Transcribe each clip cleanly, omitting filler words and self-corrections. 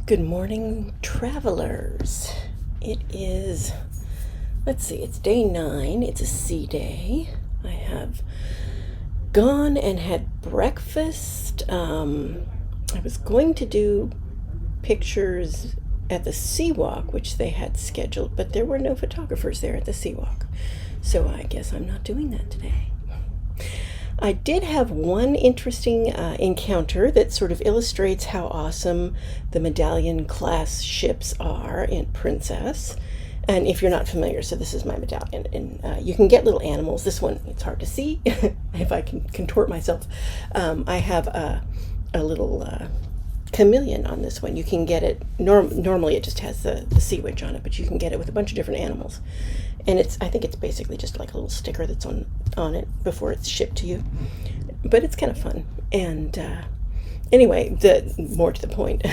Good morning, travelers. It is, it's day 9. It's a sea day. I have gone and had breakfast. I was going to do pictures at the sea walk, which they had scheduled, but there were no photographers there at the sea walk. So I guess I'm not doing that today. I did have one interesting encounter that sort of illustrates how awesome the medallion class ships are in Princess. And if you're not familiar, so this is my medallion, and you can get little animals. This one, it's hard to see if I can contort myself. I have a little chameleon on this one. You can get it, normally it just has the sea witch on it, but you can get it with a bunch of different animals. And I think it's basically just like a little sticker that's on it before it's shipped to you. But it's kind of fun. And anyway, more to the point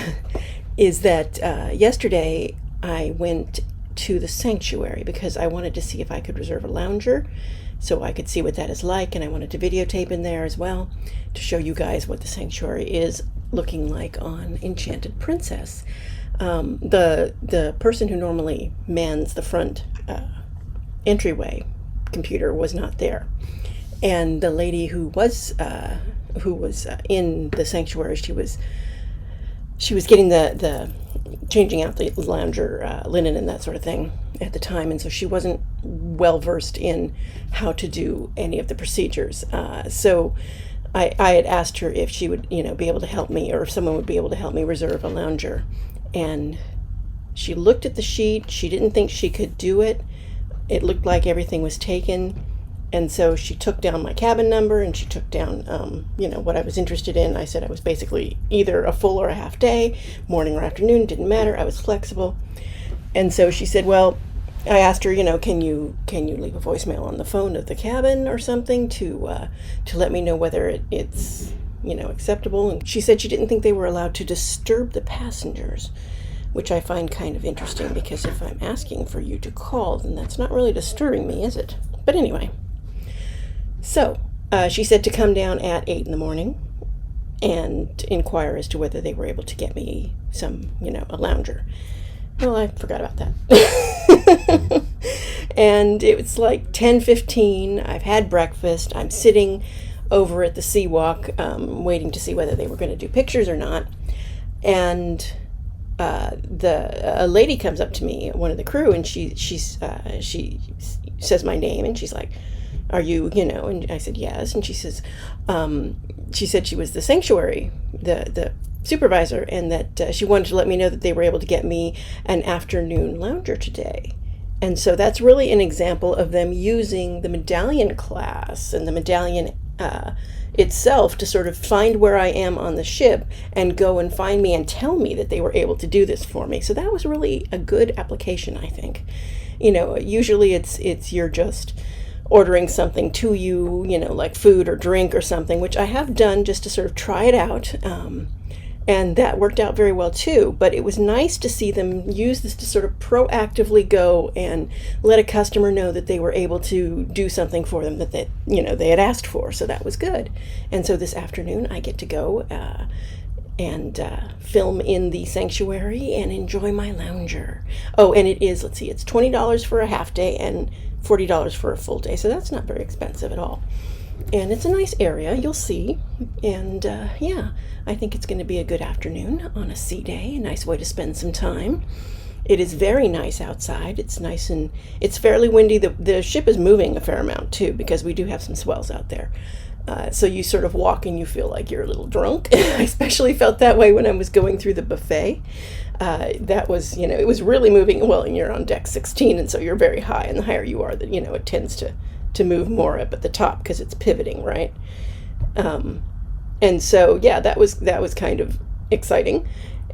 is that yesterday I went to the sanctuary because I wanted to see if I could reserve a lounger so I could see what that is like, and I wanted to videotape in there as well to show you guys what the sanctuary is looking like on Enchanted Princess. The person who normally mans the front entryway computer was not there, and the lady who was in the sanctuary, she was getting the changing out the lounger linen and that sort of thing at the time, and so she wasn't well versed in how to do any of the procedures. So I had asked her if she would be able to help me, or if someone would be able to help me reserve a lounger, and she looked at the sheet. She didn't think she could do it. It looked like everything was taken, and so she took down my cabin number, and she took down what I was interested in. I said I was basically either a full or a half day, morning or afternoon, didn't matter. I was flexible. And so she said, well, I asked her, can you leave a voicemail on the phone of the cabin or something to let me know whether it's acceptable. And she said she didn't think they were allowed to disturb the passengers, which I find kind of interesting, because if I'm asking for you to call, then that's not really disturbing me, is it? But anyway, so she said to come down at 8 in the morning and inquire as to whether they were able to get me some, a lounger. Well, I forgot about that. And it was like 10:15. I've had breakfast. I'm sitting over at the sea walk, waiting to see whether they were going to do pictures or not. And a lady comes up to me, one of the crew, and she says my name, and she's like, "Are you?" And I said yes, and she says, she said she was the sanctuary, the supervisor, and that she wanted to let me know that they were able to get me an afternoon lounger today. And so that's really an example of them using the medallion class and the medallion itself to sort of find where I am on the ship and go and find me and tell me that they were able to do this for me. So that was really a good application, I think. Usually it's you're just ordering something to you, like food or drink or something, which I have done just to sort of try it out. And that worked out very well too. But it was nice to see them use this to sort of proactively go and let a customer know that they were able to do something for them that they had asked for. So that was good. And so this afternoon I get to go and film in the sanctuary and enjoy my lounger. Oh, and it is, it's $20 for a half day and $40 for a full day. So that's not very expensive at all. And it's a nice area, you'll see. And I think it's going to be a good afternoon on a sea day, a nice way to spend some time. It is very nice outside. It's nice, and it's fairly windy. The ship is moving a fair amount too, because we do have some swells out there. So you sort of walk and you feel like you're a little drunk. I especially felt that way when I was going through the buffet. That was, it was really moving. Well, and you're on deck 16, and so you're very high, and the higher you are, that it tends to move more up at the top because it's pivoting, right? And so that was kind of exciting.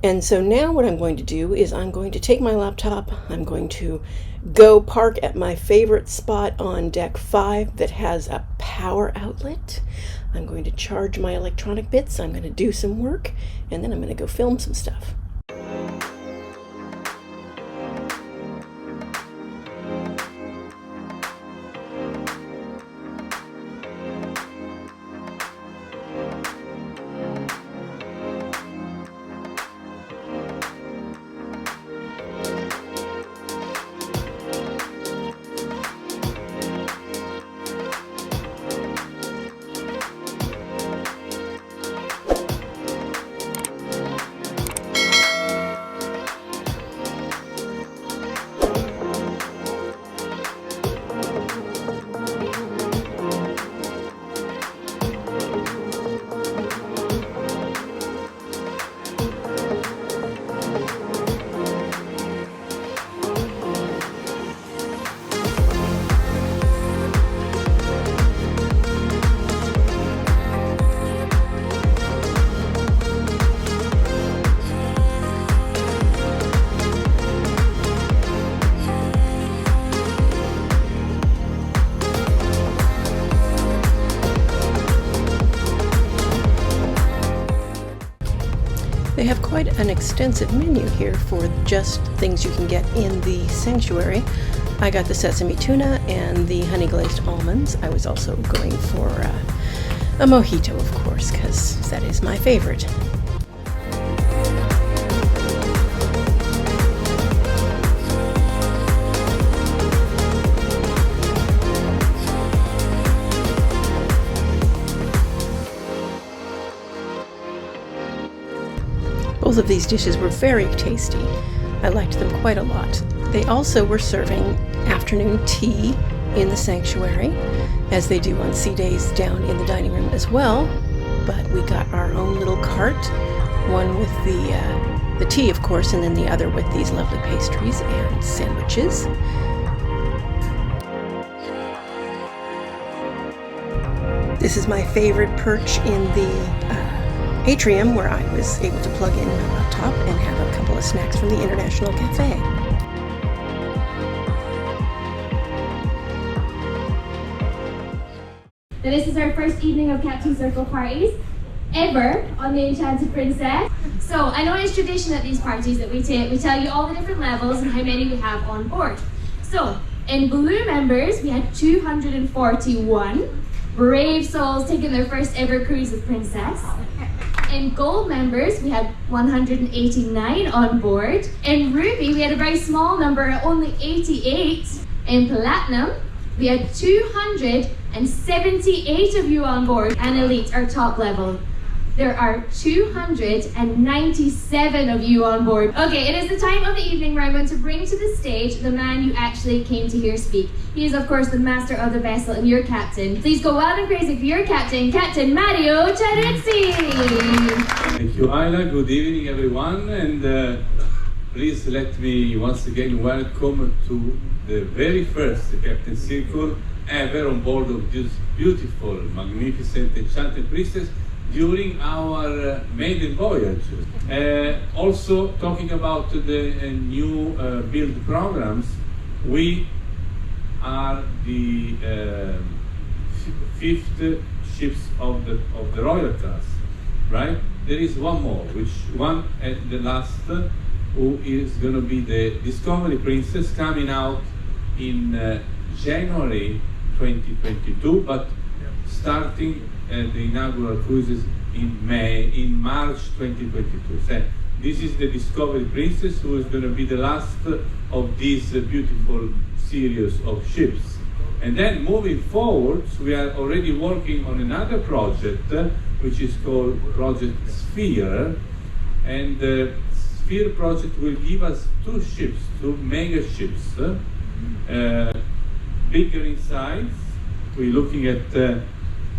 And so now what I'm going to do is I'm going to take my laptop. I'm going to go park at my favorite spot on deck 5 that has a power outlet. I'm going to charge my electronic bits. I'm going to do some work, and then I'm going to go film some stuff. quite an extensive menu here for just things you can get in the sanctuary. I got the sesame tuna and the honey glazed almonds. I was also going for a mojito, of course, because that is my favorite. Both of these dishes were very tasty. I liked them quite a lot. They also were serving afternoon tea in the sanctuary, as they do on sea days down in the dining room as well. But we got our own little cart, one with the tea, of course, and then the other with these lovely pastries and sandwiches. This is my favorite perch in the atrium, where I was able to plug in my laptop and have a couple of snacks from the International Cafe. Now this is our first evening of Captain Circle parties ever on the Enchanted Princess. So I know it's tradition at these parties that we tell you all the different levels and how many we have on board. So in blue members we had 241 brave souls taking their first ever cruise with Princess. In gold members, we had 189 on board. In ruby, we had a very small number, only 88. In platinum, we had 278 of you on board. And elite, our top level, there are 297 of you on board. Okay, it is the time of the evening where I'm going to bring to the stage the man you actually came to hear speak. He is, of course, the master of the vessel and your captain. Please go wild and crazy for your captain, Captain Mario Charuzzi. Thank you, Ayla. Good evening, everyone. And please let me once again welcome to the very first Captain Circle ever on board of this beautiful, magnificent Enchanted Princess during our Maiden Voyage. Also talking about the new build programs, we are the fifth ships of the Royal class, right? There is one more, which one at the last, who is going to be the Discovery Princess, coming out in January 2022, but starting the inaugural cruises in March 2022. So this is the Discovery Princess, who is going to be the last of these beautiful series of ships. And then moving forward, we are already working on another project, which is called Project Sphere. And the Sphere project will give us two ships, two mega ships, bigger in size. We're looking at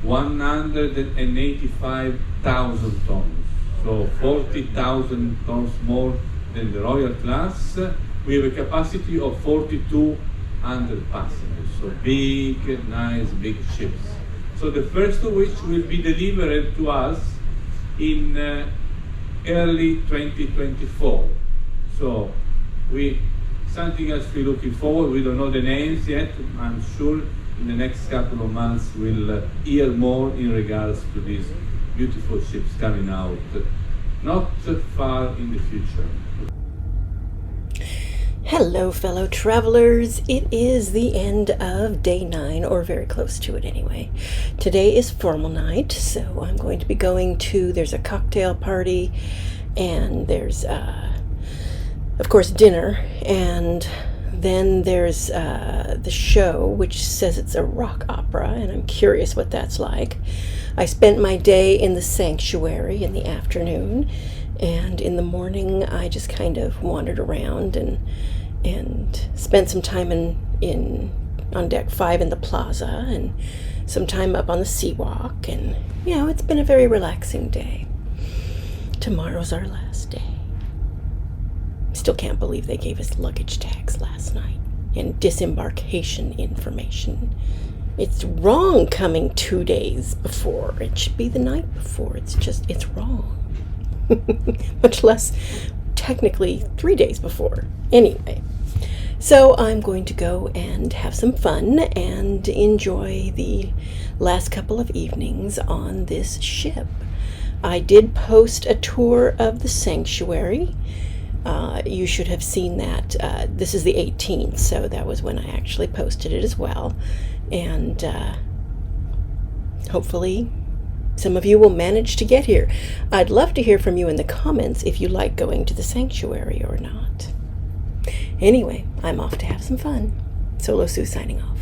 185,000 tons, so 40,000 tons more than the Royal class. We have a capacity of 4,200 passengers, so big, nice, big ships. So the first of which will be delivered to us in early 2024. So something else we're looking forward. We don't know the names yet. I'm sure in the next couple of months we'll hear more in regards to these beautiful ships coming out, not far in the future. Hello, fellow travelers. It is the end of day 9, or very close to it anyway. Today is formal night, so I'm going to be going to, there's a cocktail party, and there's, of course, dinner, and then there's the show, which says it's a rock opera, and I'm curious what that's like. I spent my day in the sanctuary in the afternoon, and in the morning I just kind of wandered around and spent some time on deck 5 in the plaza, and some time up on the sea walk, and it's been a very relaxing day. Tomorrow's our last day. Still can't believe they gave us luggage tags last night and disembarkation information. It's wrong coming 2 days before. It should be the night before. It's wrong. Much less technically 3 days before. Anyway, so I'm going to go and have some fun and enjoy the last couple of evenings on this ship. I did post a tour of the sanctuary. You should have seen that. This is the 18th, so that was when I actually posted it as well. And hopefully some of you will manage to get here. I'd love to hear from you in the comments if you like going to the sanctuary or not. Anyway, I'm off to have some fun. Solo Sue signing off.